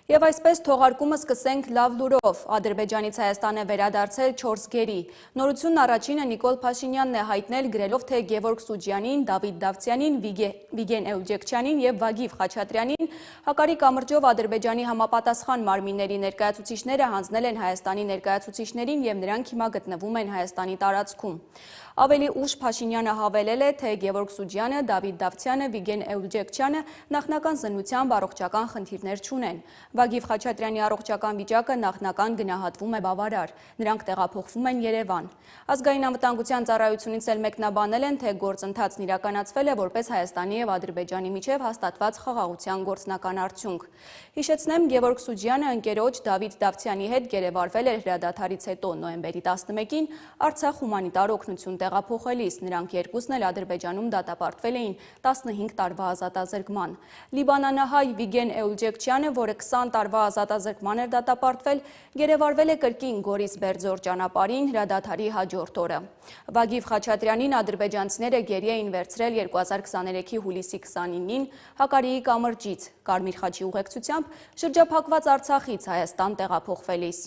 Եվ այսպես թողարկումը սկսենք լավ լուրով։ Ադրբեջանից Հայաստան է վերադարձել 4 գերի։ Նորությունն առաջինը Նիկոլ Փաշինյանն է հայտնել գրելով, թե Գևորգ Սուջյանին, Դավիթ Դավթյանին, Վիգեն Էլջեքչյանին եւ Վագիվ Խաչատրյանին հակարի կամրջով Ադրբեջանի համապատասխան մարմինների ներկայացուցիչները հանձնել են Հայաստանի ներկայացուցիչներին եւ նրանք հիմա գտնվում են Հայաստանի տարածքում։ Ավելի ուշ Փաշինյանը հավելել է, թե Գևորգ Սուջյանը, Դավիթ Դավթյանը, Վիգեն Էլջեքչյանը նախնական զննությամբ առողջական խնդիրներ չունեն։ Վագիվ Խաչատրյանի առողջական վիճակը նախնական գնահատվում է բավարար, նրանք տեղափոխվում են Երևան։ Ազգային անվտանգության ծառայությունից էլ մեկնաբանել են, թե գործընթացն իրականացվել է որպես Հայաստանի եւ Ադրբեջանի միջև հաստատված խաղաղության գործնական արդյունք։ Հիշեցնեմ, Գևորգ Սուջյանը ընկերոջ Դավիթ Դավթյանի հետ գերեվարվել էր հրադադարից հետո նոյեմբերի 11-ին Արցախ հումանիտար օգնություն տեղափոխելիս, նրանք երկուսն էլ Ադրբեջանում դատապարտվել էին 15 տարվա ազատազրկման։ Լիբանանահայ Վիգեն Էլջեքչյանը, որը 20 տարվա ազատազրկման էր դատապարտվել, գերեվարվել է կրկին Գորիս-Բերձոր ճանապարհին հրադադարի հաջորդ օրը։ Վագիվ Խաչատրյանին ադրբեջանցիները գերի էին վերցրել 2023-ի հուլիսի 29-ին Հակարիի կամրջից, Կարմիր խաչի ուղեկցությամբ շրջափակված Արցախից Հայաստան տեղափոխվելիս։